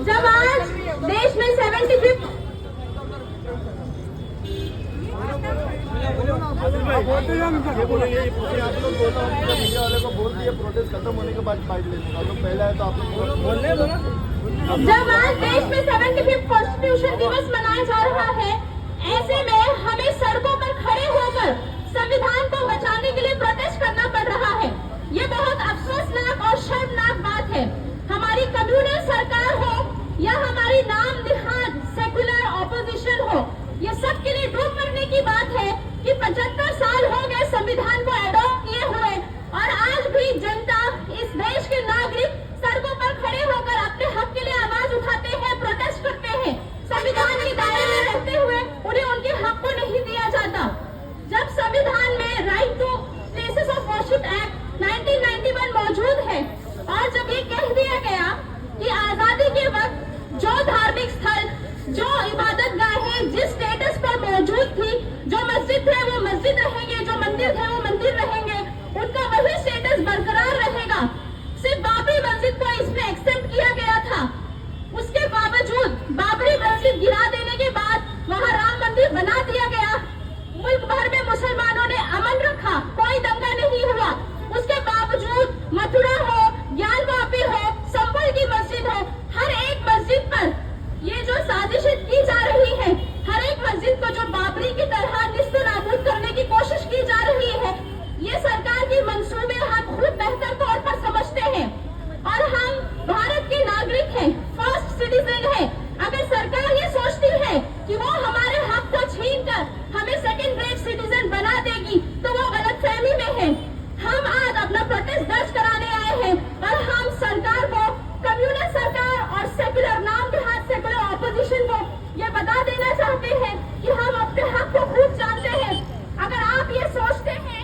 जब आज देश में 75 आप लोग दोनों मीडिया वाले को बोल दिए प्रोटेस्ट खत्म होने के बाद बाइट लेने का, तो पहला है तो आप लोग बोलने दो ना। जब आज देश में 75 कॉन्स्टिट्यूशन दिवस मनाया जा रहा है, ऐसे में हमें सड़कों पर खड़े होकर संविधान को बचाने के लिए प्रोटेस्ट करना पड़ रहा है। ये बहुत अफसोसनाक और शर्मनाक बात है। हमारी कम्युनल सरकार हो या हमारी नाम निहाद सेक्युलर ऑपोजिशन हो, ये सब के लिए डूब मरने की बात है कि 75 साल हो गए संविधान को एडॉप्ट किए हुए, और आज भी जनता, इस देश के नागरिक सड़कों पर खड़े होकर अपने हक के लिए आवाज उठाते हैं, प्रोटेस्ट करते हैं। संविधान के दायरे में रहते हुए उन्हें उनके हक को नहीं दिया जाता। जब संविधान में right to places of worship act 1991 मौजूद है, और जब ये कह दिया गया कि आजादी के वक्त जो धार्मिक स्थल, जो इबादत गाहें जिस स्टेटस पर मौजूद थी, जो मस्जिद थे वो मस्जिद रहेंगे, जो मंदिर थे वो मंदिर रहेंगे, उनका वही स्टेटस बरकरार रहेगा। सिर्फ बाबरी मस्जिद को इसमें एक्सेप्ट किया गया था। उसके बावजूद बाबरी मस्जिद गिरा देने के बाद वहां राम मंदिर बना दिया गया। मुल्क भर में मुसलमानों ने अमन रखा, कोई दंगा नहीं हुआ। उसके बावजूद मथुरा हो, ज्ञानवापी हो, संभल की मस्जिद हो, हर एक मस्जिद पर ये जो साजिशें की जा रही है, हर एक मस्जिद को जो बाबरी की तरह निस्तनाबूद करने की कोशिश की जा रही है, ये सरकार की मंसूबे हम खूब बेहतर तौर पर समझते हैं। और हम भारत के नागरिक हैं, फर्स्ट सिटीजन हैं। अगर सरकार ये सोचती है कि वो हमारे हक को छीनकर हमें सेकंड ग्रेड सिटीजन बना देगी, तो वो गलतफहमी में है। हम आज अपना प्रोटेस्ट दर्ज कराने आए हैं, और हम सरकार को, कम्युनल सरकार और सेक्युलर नाम के हाथ सेक्युलर ऑपोजिशन को ये बता देना चाहते हैं कि हम अपने हक को खूब जानते हैं। अगर आप ये सोचते हैं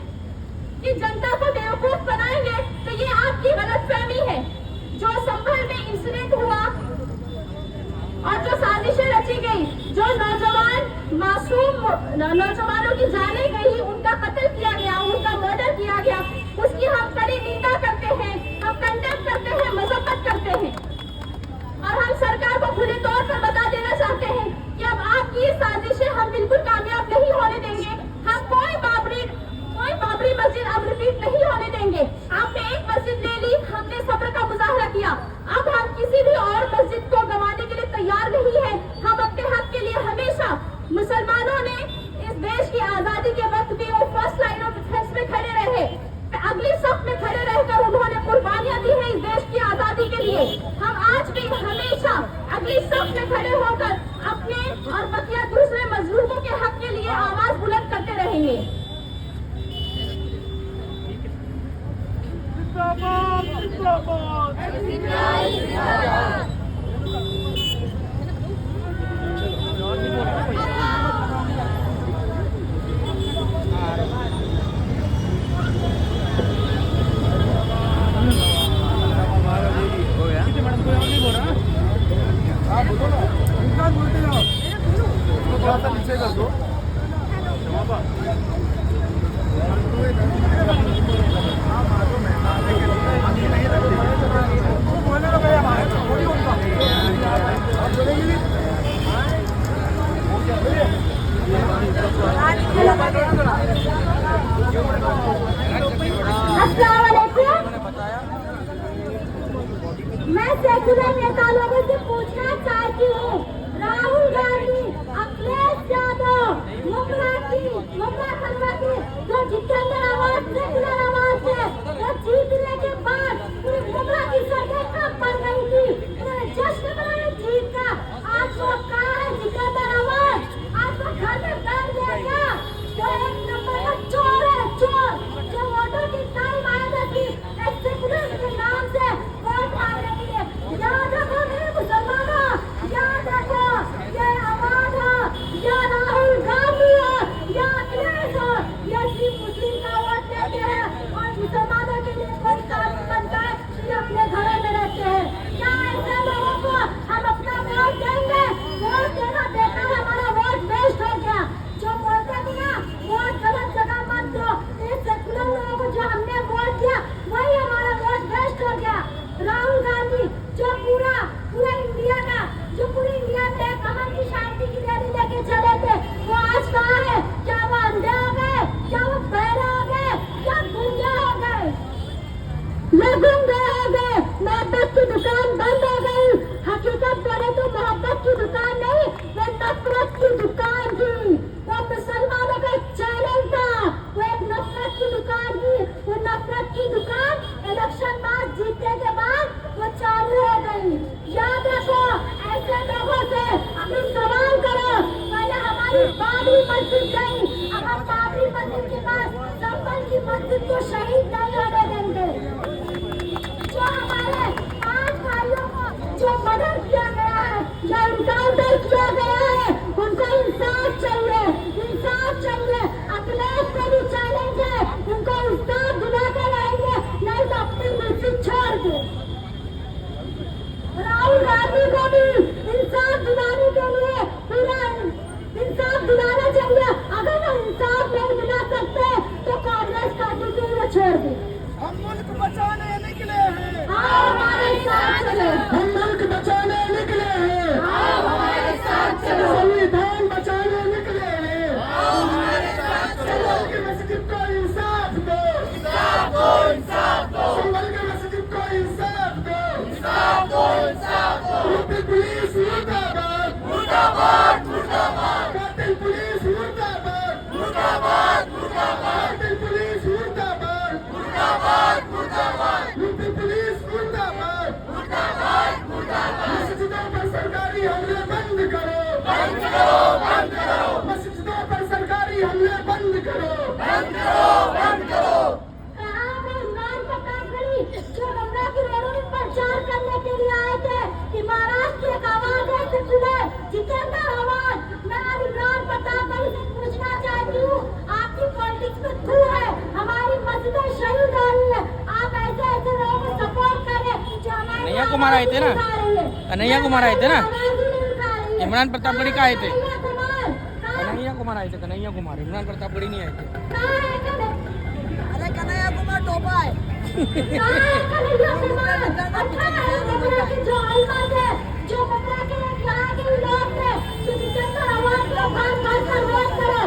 कि जनता को बेवकूफ बनाएंगे, तो ये आपकी गलतफहमी है। जो संभल में इंसिडेंट हुआ और जो साजिशें रची गई, जो नौजवान मासूम नौजवानों की जाने गई, उनका कत्ल किया गया, उनका मर्डर किया गया, उसकी हम कड़ी निंदा करते हैं, हम कंडेम करते हैं, मजम्मत करते हैं। और हम सरकार को खुले तौर पर बता देना चाहते हैं कि अब आपकी ये साजिशें हम बिल्कुल कामयाब नहीं होने देंगे। हम कोई बाबरी मस्जिद अब रिपीट नहीं होने देंगे। आपने एक मस्जिद ले ली, हमने सब्र का मुजाहरा किया, अब हम किसी भी और मस्जिद को गंवाने के लिए तैयार नहीं है। हम अपने हक के लिए हमेशा, मुसलमानों ने इस देश की आजादी के वक्त भी वो फर्स्ट लाइन ऑफ डिफेंस में खड़े रहे, अगली सफ में खड़े रहकर उन्होंने कुर्बानियां दी है इस देश की आजादी के लिए। हम आज भी हमेशा अगली सफ में खड़े होकर अपने और बकिया दूसरे मजलूमों के हक के लिए आवाज बुलंद करते रहेंगे। नीचे कर दो। मैं सेक्युलर नेता लोगों से पूछना चाहती हूँ, राहुल गांधी, अखिलेश यादव, मुमरा खनवती, जो जितेंद्र आवाज सेक्युलर आवाज है, वो जीतने के बाद पूरी मुमरा की सड़कें कब बन गई थी, उन्होंने जश्न मनाया जीत का। आज वो कहाँ है जितेंद्र आवाज? आज वो घर में बैठ गया क्या? जो एक नंबर का चोर है, चोर, जो वोटों की टाइम आया था कि सेक्युलर के नाम से वोट मांगने के लिए। याद रखो मेरे मुसलमानों, याद रखो, ये आवाज हो, या राहुल गांधी हो, या अखिलेश हो, ये सिर्फ मुस्लिम का वोट लेते हैं और मुसलमानों के लिए कोई काम नहीं बनता है, ये अपने घरों में रहते हैं। नहीं। याद रखो, ऐसे लोगों से अभी सवाल करो। पहले हमारी बाबरी मस्जिद गई, अब हम बाबरी मस्जिद के पास संभल की मस्जिद को शहीद नहीं होने देंगे। जो हमारे 5 भाइयों को जो मर्डर किया गया है, जो इनकाउंटर किया गया है, उनको इंसाफ चाहिए, इंसाफ चाहिए। अखिलेश को भी चैलेंज है, उनको इंसाफ दिला कर आएंगे, नहीं तो अपनी मस्जिद छोड़ दे। राहुल गांधी को भी इंसाफ दिलाने के लिए पूरा इंसाफ दिलाना चाहिए। अगर वो इंसाफ नहीं दिला सकते तो कांग्रेस पार्टी को वो छोड़ दे। हम मुल्क बचाने निकले हैं, आओ हमारे साथ चलो। हम मुल्क बचाने निकले हैं, आओ हमारे साथ चलो। संविधान बचाने निकले हैं, आओ हमारे साथ चलो। संभल की मस्जिद को इंसाफ दो, इंसाफ दो, इंसाफ दो, संभल की मस्जिद को इंसाफ दो, इंसाफ दो, इंसाफ दो। यूपी पुलिस मुर्दाबाद, मुर्दाबाद, मुर्दाबाद, कातिल पुलिस मुर्दाबाद, मुर्दाबाद, मुर्दाबाद, कातिल पुलिस मुर्दाबाद, मुर्दाबाद, मुर्दाबाद, यूपी पुलिस मुर्दाबाद, मुर्दाबाद, मुर्दाबाद। मस्जिदों पर सरकारी हमले बंद करो, बंद करो, बंद करो, मस्जिदों पर सरकारी हमले बंद करो, बंद करो, बंद करो। कहाँ है इमरान प्रतापगढ़ी जो गंगा की रेलों में प्रचार करने के लिए आए थे कि महाराष्ट्र की एक आवाज है सिलसिले जितेंद्र आवाज। मैं आज इमरान प्रतापगढ़ी से पूछना चाहती हूँ, आपकी पॉलिटिक्स में थू है, हमारी मस्जिदें शहीद हो रही है, आप ऐसे ऐसे लोगों को सपोर्ट करें जो हमारे कन्हैया कुमार आए थे ना, कन्हैया कुमार आए थे ना, इमरान प्रतापगढ़ी का आए थे, कन्हैया कुमार आए थे, कन्हैया कुमार, इमरान प्रतापगढ़ी नहीं आए थे। अरे कन्हैया कुमार टोपा है। जो बता के यहाँ के लोग थे जो जितेंद्र आवाज को बात बात कर वोट करो,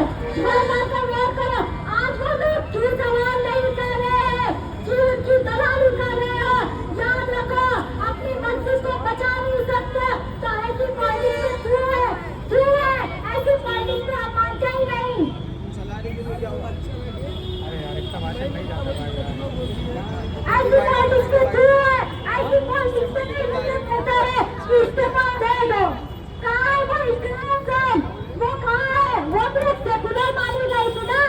बात बात कर वोट करो। आज वो लोग क्यों सवाल नहीं कर रहे हैं, क्यों दलाली कर रहे हो। याद रखो, अपनी मस्जिद को बचा नहीं सकते तो ऐसी पॉलिटिक्स में क्यों है, ऐसी पॉलिटिक्स में आप मानते ही नहीं। ऐसी पॉलिटिक्स में क्यों है, ऐसी पॉलिटिक्स में नहीं रहता है, इस्तीफा दे दो। कहाँ है वो इखलास है, वो कहाँ है, वो भी एक सेकुलर मानी गई थी ना,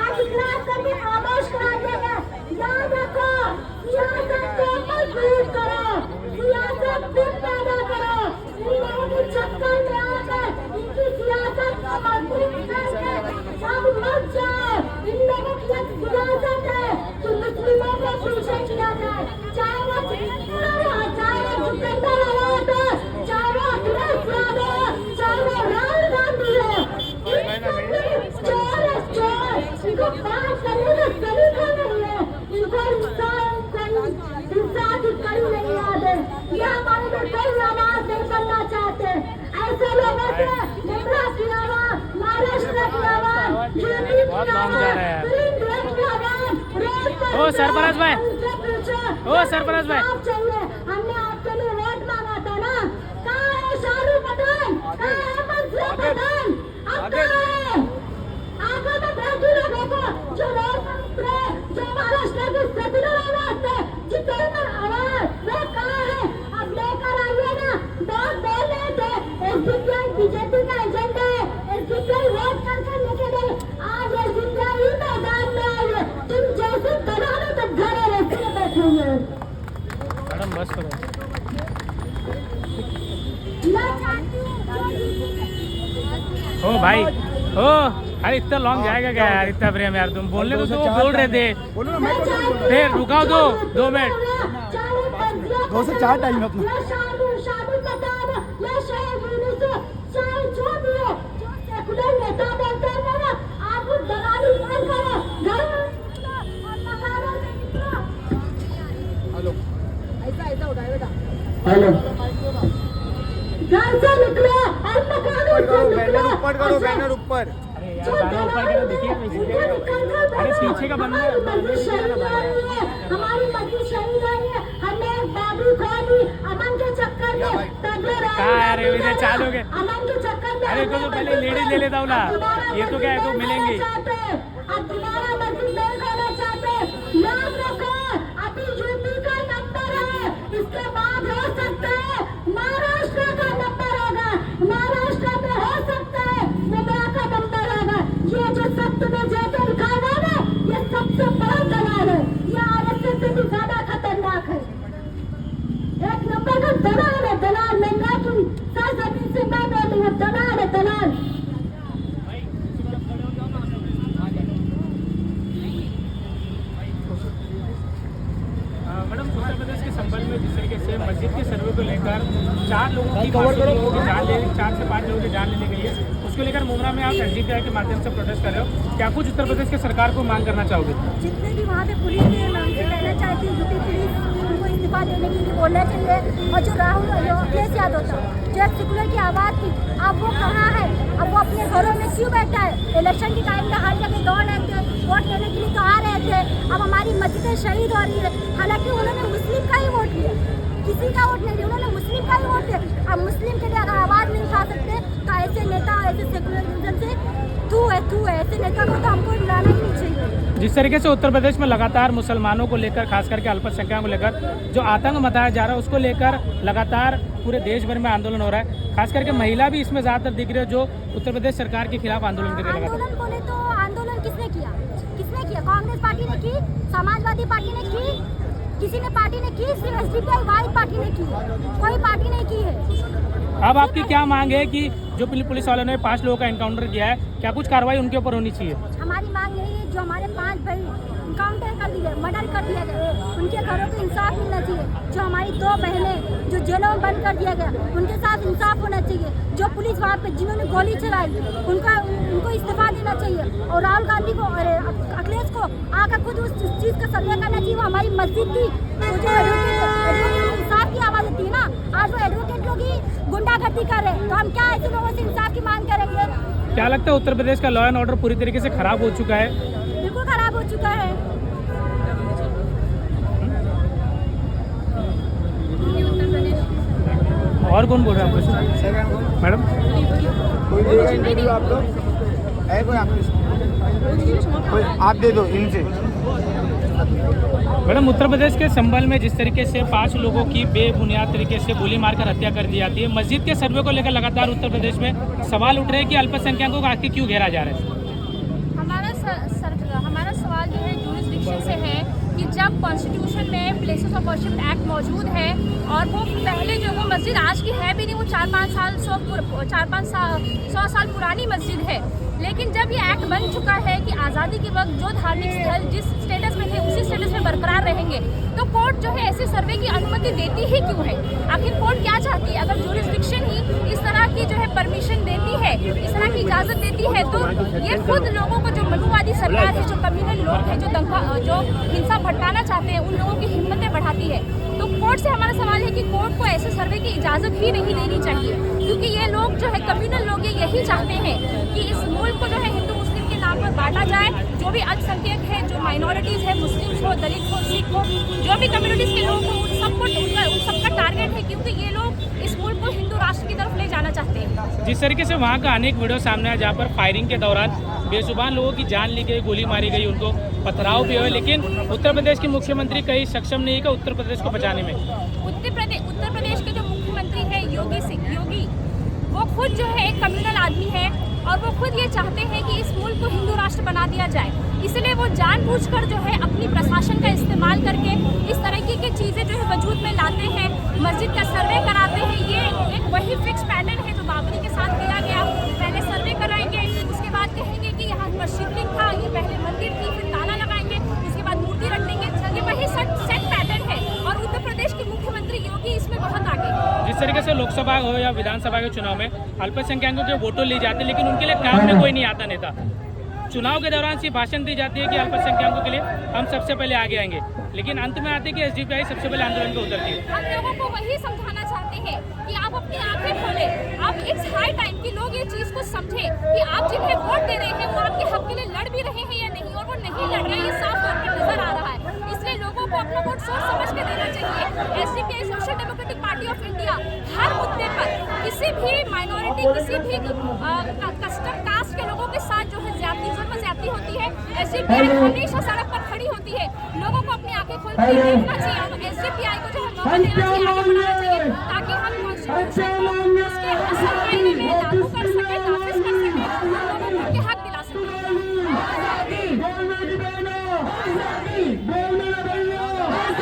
आज इखलास करके खामोश करा देगा। याद रखो, सियासत को मजबूत करो, सियासत खुद पैदा करो। इन लोगों के चक्कर में आकर इनकी सियासत को मजबूत करके सब मत जाओ। इन लोगों की एक सियासत है कि मुस्लिमों को पीछे किया जाए, चाहे वो जितेंद्र आवाज, चाहे वो जितेंद्र आवाज हो, चाहे वो अखिलेश यादव हो, चाहे वो राहुल गांधी हो। चोर है चोर, इनको बात करने का सलीका नहीं है, इनको इंसान की कड़ी नहीं याद है। ये हमारे में कोई आवाज नहीं बनना चाहते। ऐसे लोगों से मुंबई की आवाज, महाराष्ट्र की आवाज, यूपी की आवाज, दिल्ली की आवाज, रोड पर ओ सरफराज भाई, उनसे पूछो, ओ सरफराज भाई, इंसाफ चाहिए। हमने आपके लिए वोट मांगा था ना। कहाँ है शाहरुख पठान, कहाँ है मंसूर पठान, अब कहाँ है? आगे तो बैठे लोगों को जो रोड पर उतरे, जो महाराष्ट्र के सेकुलर आवाज थे, जितेंद्र आवाज, वो कहाँ है? अब लेकर आइए ना, बहुत बोल रहे थे एसडीपीआई बीजेपी का एजेंडा है, एसडीपीआई वोट करके लेके गए, आज एसडीपीआई मैदान में आई है। तुम जैसे दलालों तक घरे रहते हुए बैठे हुए हो। मैडम बस करो। मैं चाहती हूँ ओ भाई, ओ अरे इतना लॉन्ग जाएगा क्या यार, इतना प्रेम यार, तुम बोलने को तो वो बोल रहे थे, बोलो ना, मैं फिर रुकाओ दो 2 मिनट। 2 से 4 टाइम अपना। हेलो ऐसा होता है बेटा। हेलो, घर से निकलो और मकानों से निकलो। ऊपर करो, बैनर ऊपर। अरे यार गाना ऊपर के तो देखिए, अरे पीछे का बंदा हमारी मस्जिद शहीद आ रही है, हमारी मस्जिद शहीद आ रही है। हमने एक बाबू खोली अमन के चक्कर में, तगड़े कहाँ यार ये इधर चालू हो गए। अमन के चक्कर में। अरे तो पहले लेडीज ले लेता हूँ ना, ये तो क्या है, तो मिलेंगी। अब दोबारा मस्जिद नहीं खोलना चाहते। याद रखो, अभी यूपी का नंबर है, इसके बाद हो सकता है 4 लोगों की जान ले 4 से 5 लोगों की जान लेने गई है। उसको लेकर मुमरा में आप एसडीपीआई के माध्यम से प्रोटेस्ट कर रहे हो, क्या कुछ उत्तर प्रदेश की सरकार को मांग करना चाहोगे? जितने भी वहाँ पे पुलिस थे मैं उनसे कहना चाहती हूँ यूपी पुलिस उनको इस्तीफा देने के लिए बोलना चाहिए। और जो राहुल अखिलेश यादव था जो एक सेकुलर की आवाज़ थी, अब वो कहाँ है? अब वो अपने घरों में क्यों बैठा है? इलेक्शन के टाइम में हर जगह दौड़ रहे थे, वोट लेने के लिए तो आ रहे थे। अब हमारी मस्जिदें शहीद हो रही है, हालांकि उन्होंने मुस्लिम का ही वोट लिया, किसी का वोट नहीं दिया, उन्होंने मुस्लिम का ही वोट दिया। अब मुस्लिम के लिए अगर आवाज़ नहीं उठा सकते तो ऐसे नेता ऐसे सेकुलरिज्म से तू है ऐसे नेता को तो हमको बुलाना ही नहीं चाहिए। जिस तरीके से उत्तर प्रदेश में लगातार मुसलमानों को लेकर, खास करके अल्पसंख्यकों को लेकर जो आतंक मचाया जा रहा है, उसको लेकर लगातार पूरे देश भर में आंदोलन हो रहा है। खास करके महिला भी इसमें ज़्यादातर दिख रही है जो उत्तर प्रदेश सरकार के खिलाफ आंदोलन कर रही है। आंदोलन बोले तो आंदोलन किसने किया? कांग्रेस पार्टी ने की, समाजवादी पार्टी ने की, किसी ने पार्टी ने की, सिर्फ एसडीपीआई वाली पार्टी ने की, कोई पार्टी नहीं की है। अब आपकी क्या मांग है कि जो पुलिस वालों ने 5 लोगों का एनकाउंटर किया है, क्या कुछ कार्रवाई उनके ऊपर होनी चाहिए? हमारी मांग यही है, जो हमारे 5 भाई एनकाउंटर कर दिए, मर्डर कर दिया गया, उनके घरों को इंसाफ मिलना चाहिए। जो हमारी 2 बहनें जो जेलों में बंद कर दिया गया, उनके साथ इंसाफ होना चाहिए। जो पुलिस वहाँ पे जिन्होंने गोली चलाई उनको इस्तीफा देना चाहिए। और राहुल गांधी को और अखिलेश को आकर खुद उस चीज़ का सर्वे करना चाहिए। वो हमारी मस्जिद थी, वो जो एडवोकेट इंसाफ की आवाज़ होती है ना, आज वो एडवोकेट लोग ही गुंडागर्दी कर रहे हैं, तो हम क्या ऐसे लोगों से इंसाफ की मांग करेंगे? क्या लगता है उत्तर प्रदेश का लॉ एंड ऑर्डर पूरी तरीके से खराब हो चुका है? बिल्कुल खराब हो चुका है। और कौन बोल रहा है आपको? मैडम कोई देगा इंटरव्यू आपको? है कोई आपके? आप दे दो इनसे। मैडम, उत्तर प्रदेश के संभल में जिस तरीके से 5 लोगों की बेबुनियाद तरीके से गोली मारकर हत्या कर दी जाती है, मस्जिद के सर्वे को लेकर लगातार उत्तर प्रदेश में सवाल उठ रहे हैं कि अल्पसंख्यकों को आखिर क्यों घेरा जा रहा है? हमारा सवाल जो है ज्यूरिसडिक्शन से है कि जब कॉन्स्टिट्यूशन में प्लेसेस ऑफ वर्शिप एक्ट मौजूद है और वो पहले जो वो मस्जिद आज की है भी नहीं, वो 100 साल पुरानी मस्जिद है, लेकिन जब ये एक्ट बन चुका है कि आज़ादी के वक्त जो धार्मिक स्थल जिस स्टेटस में थे उसी स्टेटस में बरकरार रहेंगे, तो कोर्ट जो है ऐसे सर्वे की अनुमति देती ही क्यों है? आखिर कोर्ट क्या चाहती है? अगर ज्यूरिसडिक्शन ही इस तरह की जो है परमिशन देती है, इस तरह की इजाज़त देती है, तो ये खुद लोगों को, जो मनुवादी सरकार है, जो कम्युनल लोग हैं, जो हिंसा भड़काना चाहते हैं, उन लोगों की हिम्मतें बढ़ाती है। तो कोर्ट से हमारा सवाल है कि कोर्ट को ऐसे सर्वे की इजाज़त ही नहीं देनी चाहिए, क्योंकि ये लोग जो है कम्युनल लोग यही चाहते हैं कि इस मुल्क को जो है हिंदू मुस्लिम के नाम पर बांटा जाए। जो भी अल्पसंख्यक है, जो माइनॉरिटीज़ है, मुस्लिम्स हो, दलित हो, सिख हो, जो भी कम्युनिटीज़ के लोग हो, उन सबका टारगेट है, क्योंकि ये लोग इस मुल्क को हिंदू राष्ट्र की तरफ ले जाना चाहते हैं। जिस तरीके से वहाँ का अनेक वीडियो सामने आया जहाँ पर फायरिंग के दौरान बेजुबान लोगों की जान ली गई, गोली मारी गई, उनको पथराव भी हुए, लेकिन उत्तर प्रदेश के मुख्यमंत्री कहीं सक्षम नहीं है उत्तर प्रदेश को बचाने में। उत्तर प्रदेश के जो मुख्यमंत्री है योगी, वो खुद जो है एक कम्युनल आदमी है और वो खुद ये चाहते हैं कि इस मुल्क को हिंदू राष्ट्र बना दिया जाए। इसलिए वो जानबूझकर जो है अपनी प्रशासन का इस्तेमाल करके इस तरीके की चीज़ें जो है वजूद में लाते हैं, मस्जिद का सर्वे कराते हैं। ये एक वही फिक्स पैटर्न है जो बाबरी के साथ किया गया। पहले सर्वे कराएंगे, उसके बाद कहेंगे कि यहाँ पर शिवलिंग था, ये पहले मंदिर थी, फिर ताला लगाएंगे, उसके बाद मूर्ति रख देंगे। ये वही सेट पैटर्न है और उत्तर प्रदेश के मुख्यमंत्री योगी इसमें बहुत आगे। जिस तरीके से लोकसभा हो या विधानसभा के चुनाव में अल्पसंख्यकों के वोटों ली जाती है, लेकिन उनके लिए काम में कोई नहीं आता नेता। चुनाव के दौरान सिर्फ भाषण दी जाती है कि अल्पसंख्यकों के लिए हम सबसे पहले आगे आएंगे, लेकिन अंत में आते कि एसडीपीआई सबसे पहले आंदोलन को उतरती है। हम लोगों को वही समझाना चाहते हैं कि आप अपनी आंखें खोलें। आप इट्स हाई टाइम कि लोग ये चीज़ को समझें कि आप जिन्हें वोट दे रहे हैं वो आपके हक के लिए लड़ भी रहे हैं या नहीं, और वो नहीं लड़ रहे हैं, ये साफ तौर पर नजर आ रहा है। इसलिए लोगों को अपना वोट सोच समझ के देना चाहिए। SDPI social democratic party of India हर मुद्दे पर किसी भी माइनॉरिटी, किसी भी कस्टम कास्ट के लोगों के साथ जो है ज्यादती होती है, एसडीपीआई हमेशा सड़क पर खड़ी होती है। लोगों को अपनी आंखें खोल कर देखना चाहिए, एसडीपीआई को जो है मौका देना चाहिए, आगे बढ़ाना चाहिए।